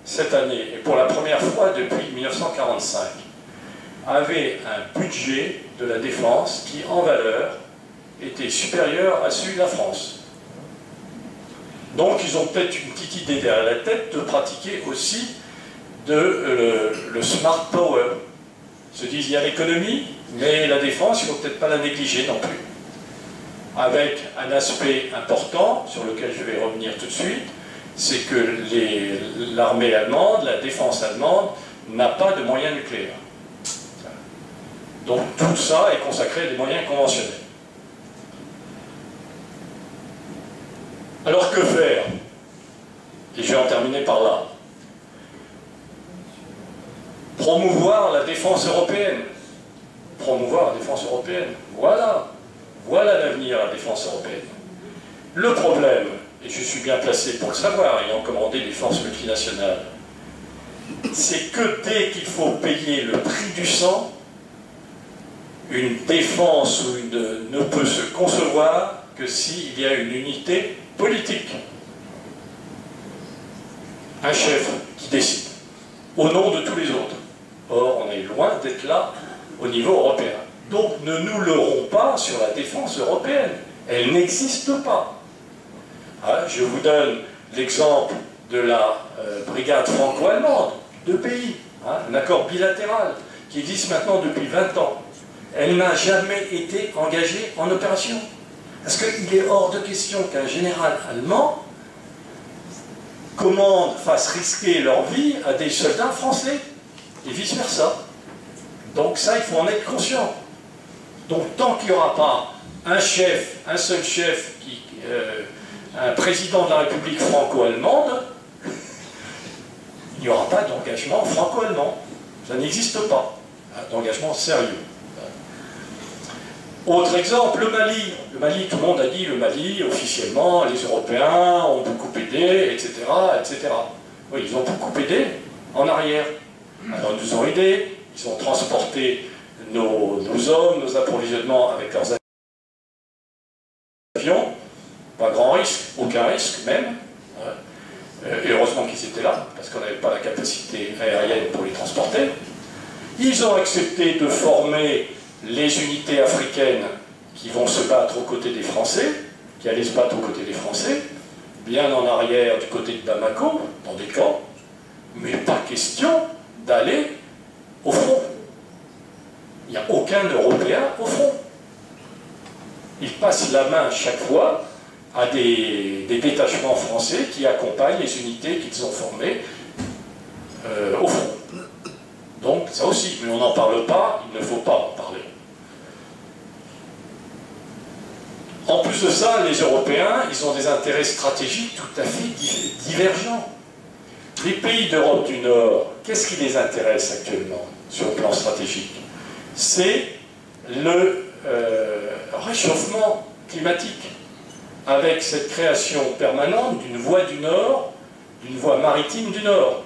cette année, et pour la première fois depuis 1945, avait un budget de la défense qui, en valeur, était supérieur à celui de la France. Donc ils ont peut-être une petite idée derrière la tête de pratiquer aussi le smart power. Ils se disent, il y a l'économie, mais la défense, il ne faut peut-être pas la négliger non plus. Avec un aspect important, sur lequel je vais revenir tout de suite, c'est que l'armée allemande, la défense allemande, n'a pas de moyens nucléaires. Donc tout ça est consacré à des moyens conventionnels. Alors que faire? Et je vais en terminer par là. Promouvoir la défense européenne. Promouvoir la défense européenne. Voilà. Voilà l'avenir de la défense européenne. Le problème, et je suis bien placé pour le savoir, ayant commandé des forces multinationales, c'est que dès qu'il faut payer le prix du sang, une défense ne peut se concevoir que s'il y a une unité politique. Un chef qui décide, au nom de tous les autres. Or, on est loin d'être là au niveau européen. Donc, ne nous leurrons pas sur la défense européenne. Elle n'existe pas. Je vous donne l'exemple de la brigade franco-allemande, deux pays, un accord bilatéral qui existe maintenant depuis 20 ans. Elle n'a jamais été engagée en opération. Parce qu'il est hors de question qu'un général allemand fasse risquer leur vie à des soldats français, et vice-versa. Donc ça, il faut en être conscient. Donc tant qu'il n'y aura pas un seul chef, un président de la République franco-allemande, il n'y aura pas d'engagement franco-allemand. Ça n'existe pas, d'engagement sérieux. Autre exemple, le Mali. Le Mali, tout le monde a dit, le Mali, officiellement, les Européens ont beaucoup aidé, etc., etc. Oui, ils ont beaucoup aidé en arrière. Alors, ils nous ont aidés, ils ont transporté nos hommes, nos approvisionnements avec leurs avions. Pas grand risque, aucun risque même. Et heureusement qu'ils étaient là, parce qu'on n'avait pas la capacité aérienne pour les transporter. Ils ont accepté de former les unités africaines qui vont se battre aux côtés des Français, qui allaient se battre aux côtés des Français, bien en arrière du côté de Bamako, dans des camps, mais pas question d'aller au front. Il n'y a aucun Européen au front. Ils passent la main chaque fois à des détachements français qui accompagnent les unités qu'ils ont formées au front. Donc ça aussi, mais on n'en parle pas, il ne faut pas en parler. En plus de ça, les Européens, ils ont des intérêts stratégiques tout à fait divergents. Les pays d'Europe du Nord, qu'est-ce qui les intéresse actuellement sur le plan stratégique? C'est le réchauffement climatique, avec cette création permanente d'une voie du Nord, d'une voie maritime du Nord,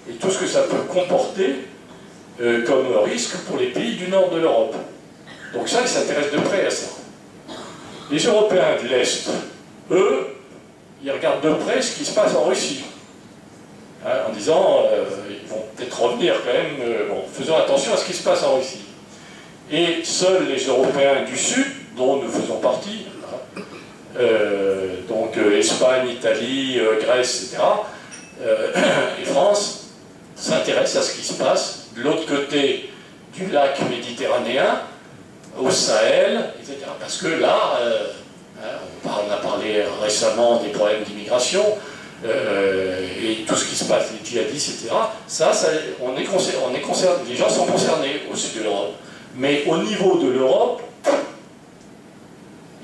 et tout ce que ça peut comporter comme risque pour les pays du nord de l'Europe. Donc ça, ils s'intéressent de près à ça. Les Européens de l'Est, eux, ils regardent de près ce qui se passe en Russie, en disant, ils vont peut-être revenir quand même, bon, faisons attention à ce qui se passe en Russie. Et seuls les Européens du Sud, dont nous faisons partie, donc Espagne, Italie, Grèce, etc., et France, s'intéressent à ce qui se passe de l'autre côté du lac méditerranéen, au Sahel, etc. Parce que là, on a parlé récemment des problèmes d'immigration, et tout ce qui se passe, les djihadistes, etc. On est concerné, les gens sont concernés au sud de l'Europe. Mais au niveau de l'Europe,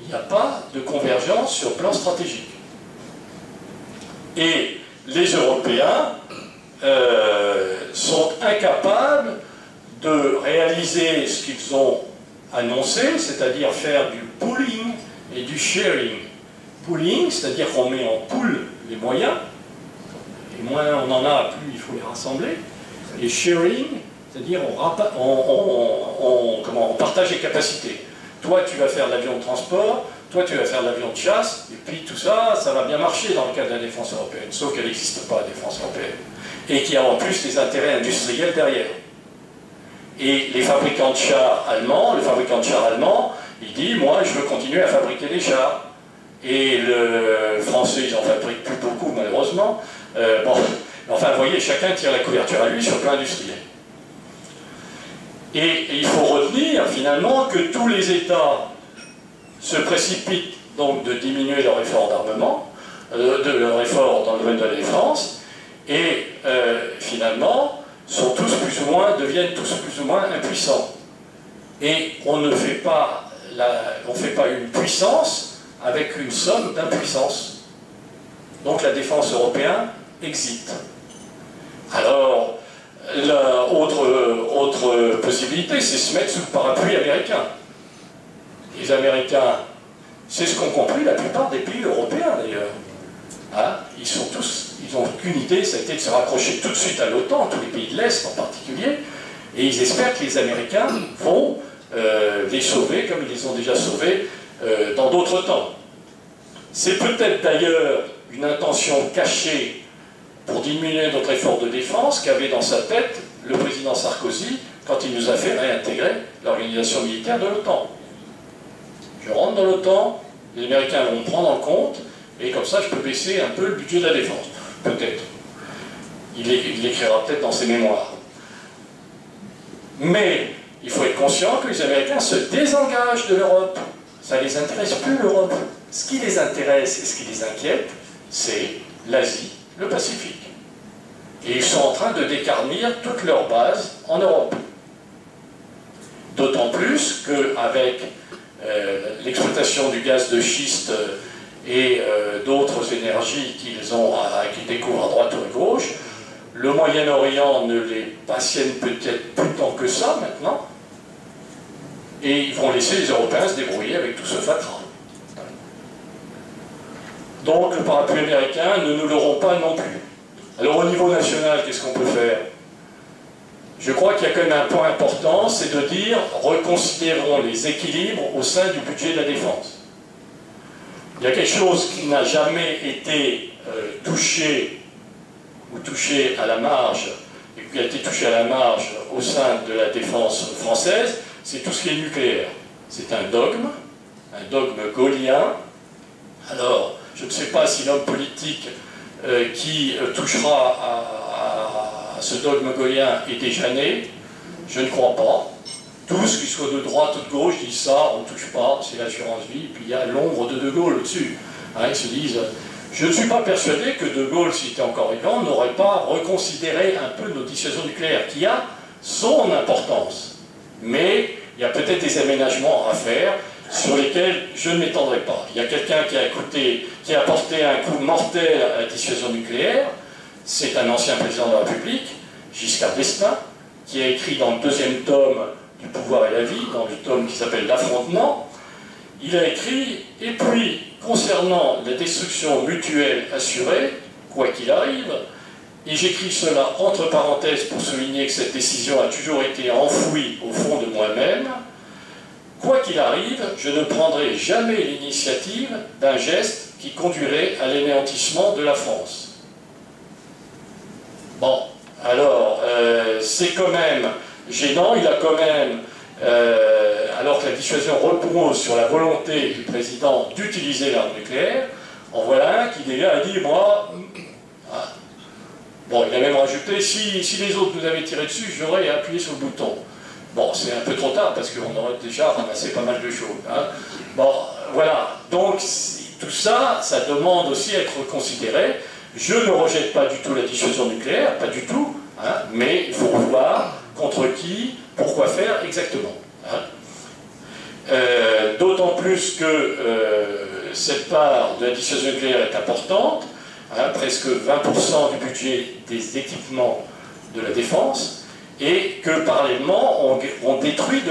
il n'y a pas de convergence sur le plan stratégique. Et les Européens sont incapables de réaliser ce qu'ils ont annoncé, c'est-à-dire faire du pooling et du sharing. Pooling, c'est-à-dire qu'on met en pool les moyens, et moins on en a, plus il faut les rassembler. Et sharing, c'est-à-dire on partage les capacités. Toi, tu vas faire de l'avion de transport, toi, tu vas faire de l'avion de chasse, et puis tout ça, ça va bien marcher dans le cadre de la défense européenne, sauf qu'elle n'existe pas, la défense européenne, et qu'il y a en plus des intérêts industriels derrière. Et les fabricants de chars allemands, le fabricant de chars allemand, il dit, moi, je veux continuer à fabriquer des chars. Et le français, ils n'en fabriquent plus beaucoup, malheureusement. Bon, enfin, vous voyez, chacun tire la couverture à lui sur le plan industriel. Et il faut retenir, finalement, que tous les États se précipitent donc de diminuer leur effort d'armement, de leur effort dans le domaine de la défense, et finalement, deviennent tous plus ou moins impuissants. Et on ne fait pas, une puissance avec une somme d'impuissance. Donc la défense européenne existe. Alors, autre possibilité, c'est se mettre sous le parapluie américain. Les Américains, c'est ce qu'ont compris la plupart des pays européens d'ailleurs. Hein, ils n'ont qu'une idée, ça a été de se raccrocher tout de suite à l'OTAN, tous les pays de l'Est en particulier, et ils espèrent que les Américains vont les sauver, comme ils les ont déjà sauvés dans d'autres temps. C'est peut-être d'ailleurs une intention cachée pour diminuer notre effort de défense qu'avait dans sa tête le président Sarkozy quand il nous a fait réintégrer l'organisation militaire de l'OTAN. Je rentre dans l'OTAN, les Américains vont me prendre en compte, et comme ça je peux baisser un peu le budget de la défense. Peut-être. Il l'écrira peut-être dans ses mémoires. Mais il faut être conscient que les Américains se désengagent de l'Europe. Ça ne les intéresse plus, l'Europe. Ce qui les intéresse et ce qui les inquiète, c'est l'Asie, le Pacifique. Et ils sont en train de décarnir toutes leurs bases en Europe. D'autant plus qu'avec l'exploitation du gaz de schiste et d'autres énergies qu'ils découvrent à droite ou à gauche, le Moyen-Orient ne les passionne peut-être plus tant que ça maintenant, et ils vont laisser les Européens se débrouiller avec tout ce fatras. Donc le parapluie américain ne nous l'auront pas non plus. Alors au niveau national, qu'est-ce qu'on peut faire? Je crois qu'il y a quand même un point important, c'est de dire reconsidérons les équilibres au sein du budget de la défense. Il y a quelque chose qui n'a jamais été touché ou touché à la marge, et qui a été touché à la marge au sein de la défense française, c'est tout ce qui est nucléaire. C'est un dogme gaullien. Alors, je ne sais pas si l'homme politique qui touchera à ce dogme gaullien est déjà né. Je ne crois pas. Tous, qu'ils soient de droite ou de gauche, disent ça, on ne touche pas, c'est l'assurance vie, et puis il y a l'ombre de De Gaulle au-dessus. Hein, ils se disent, je ne suis pas persuadé que De Gaulle, s'il était encore vivant, n'aurait pas reconsidéré un peu nos dissuasions nucléaires, qui a son importance. Mais il y a peut-être des aménagements à faire sur lesquels je ne m'étendrai pas. Il y a quelqu'un qui a porté un coup mortel à la dissuasion nucléaire, c'est un ancien président de la République, Giscard d'Estaing, qui a écrit dans le 2e tome du pouvoir et la vie, dans le tome qui s'appelle L'affrontement, il a écrit « Et puis, concernant la destruction mutuelle assurée, quoi qu'il arrive, et j'écris cela entre parenthèses pour souligner que cette décision a toujours été enfouie au fond de moi-même, quoi qu'il arrive, je ne prendrai jamais l'initiative d'un geste qui conduirait à l'anéantissement de la France. » Bon, alors, c'est quand même gênant, il a quand même, alors que la dissuasion repose sur la volonté du président d'utiliser l'arme nucléaire, en voilà un qui déjà a dit, moi, bon, il a même rajouté, si les autres nous avaient tiré dessus, j'aurais appuyé sur le bouton. Bon, c'est un peu trop tard, parce qu'on aurait déjà ramassé pas mal de choses. Hein. Bon, voilà, donc tout ça, ça demande aussi à être considéré. Je ne rejette pas du tout la dissuasion nucléaire, pas du tout, hein, mais il faut voir contre qui, pourquoi faire exactement. Hein. D'autant plus que cette part de la dissuasion nucléaire est importante, hein, presque 20% du budget des équipements de la défense, et que parallèlement on détruit,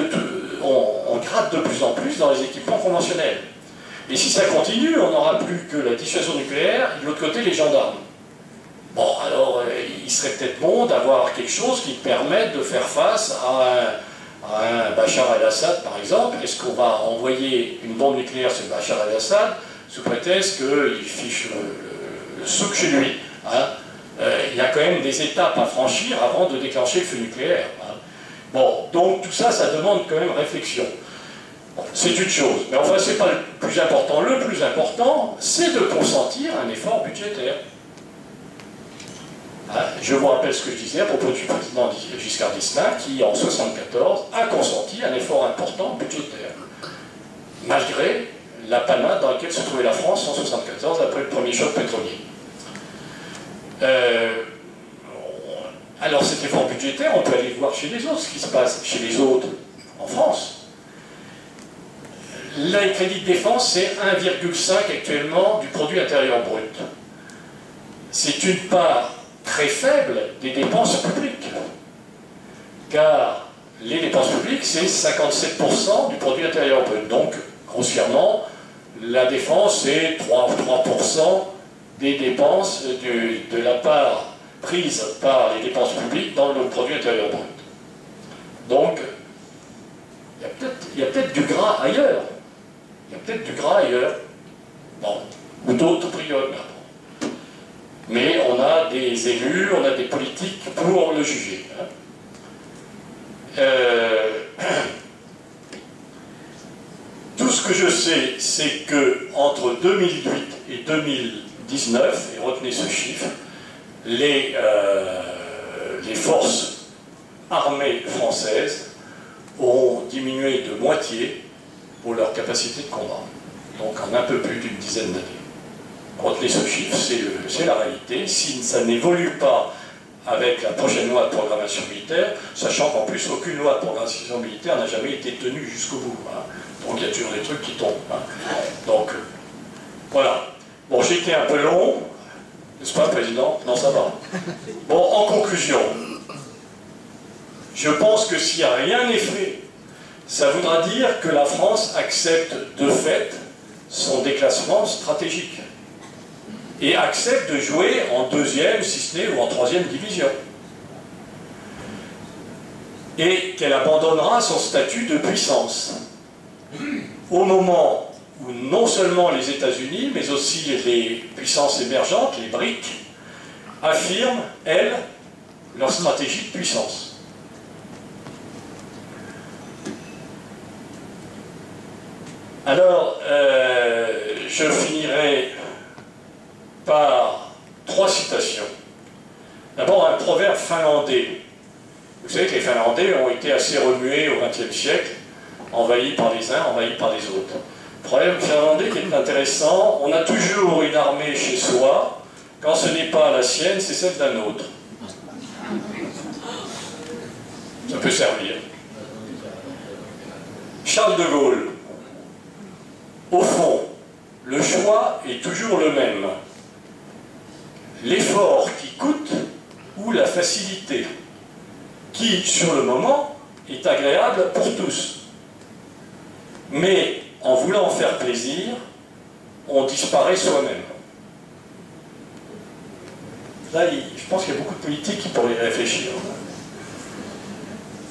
on gratte de plus en plus dans les équipements conventionnels. Et si ça continue, on n'aura plus que la dissuasion nucléaire et de l'autre côté les gendarmes. Bon, alors il serait peut-être bon d'avoir quelque chose qui permette de faire face à un Bachar el-Assad par exemple. Est-ce qu'on va envoyer une bombe nucléaire sur Bachar el-Assad sous prétexte qu'il fiche le souk chez lui, hein? Il y a quand même des étapes à franchir avant de déclencher le feu nucléaire. Hein. Bon, donc tout ça, ça demande quand même réflexion. C'est une chose, mais enfin c'est pas le plus important. Le plus important, c'est de consentir un effort budgétaire. Hein, je vous rappelle ce que je disais à propos du président Giscard d'Estaing, qui en 1974 a consenti un effort important budgétaire, malgré la panade dans laquelle se trouvait la France en 1974 après le premier choc pétrolier. Alors cet effort budgétaire, on peut aller voir chez les autres ce qui se passe chez les autres en France. Les crédits de défense, c'est 1,5 actuellement du produit intérieur brut. C'est une part très faible des dépenses publiques. Car les dépenses publiques, c'est 57% du produit intérieur brut. Donc, grossièrement, la défense, c'est 3% des dépenses de la part prise par les dépenses publiques dans le produit intérieur brut. Donc, il y a peut-être peut-être du gras ailleurs, bon, ou d'autres prioles. Mais on a des élus, on a des politiques pour le juger. Tout ce que je sais, c'est que entre 2008 et 2019, et retenez ce chiffre, les forces armées françaises ont diminué de moitié pour leur capacité de combat. Donc en un peu plus d'une dizaine d'années. Retenez ce chiffre, c'est la réalité. Si ça n'évolue pas avec la prochaine loi de programmation militaire, sachant qu'en plus aucune loi de programmation militaire n'a jamais été tenue jusqu'au bout. Hein. Donc il y a toujours des trucs qui tombent. Hein. Donc voilà. Bon, j'ai été un peu long, n'est-ce pas, Président? Non, ça va. Bon, en conclusion, je pense que si rien n'est fait, ça voudra dire que la France accepte de fait son déclassement stratégique et accepte de jouer en deuxième, si ce n'est, ou en troisième division. Et qu'elle abandonnera son statut de puissance. Au moment où non seulement les États-Unis, mais aussi les puissances émergentes, les BRIC, affirment, elles, leur stratégie de puissance. Alors, je finirai par 3 citations. D'abord, un proverbe finlandais. Vous savez que les Finlandais ont été assez remués au XXe siècle, envahis par les uns, envahis par les autres. Proverbe finlandais qui est intéressant, on a toujours une armée chez soi, quand ce n'est pas la sienne, c'est celle d'un autre. Ça peut servir. Charles de Gaulle. Au fond, le choix est toujours le même. L'effort qui coûte ou la facilité, qui, sur le moment, est agréable pour tous. Mais, en voulant faire plaisir, on disparaît soi-même. Là, je pense qu'il y a beaucoup de politiques qui pourraient y réfléchir.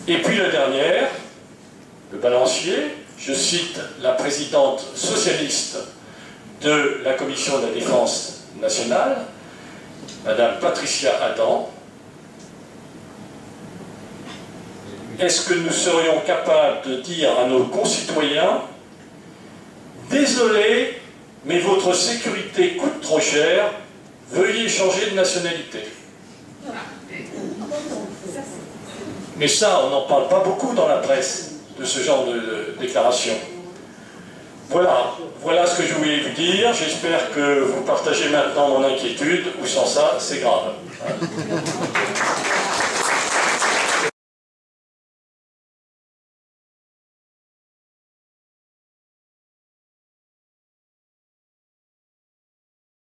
Et puis la dernière, le balancier, je cite la présidente socialiste de la Commission de la Défense nationale, Madame Patricia Adam. Est-ce que nous serions capables de dire à nos concitoyens « Désolé, mais votre sécurité coûte trop cher, veuillez changer de nationalité ». Mais ça, on n'en parle pas beaucoup dans la presse, de ce genre de déclaration. Voilà ce que je voulais vous dire. J'espère que vous partagez maintenant mon inquiétude, ou sans ça, c'est grave.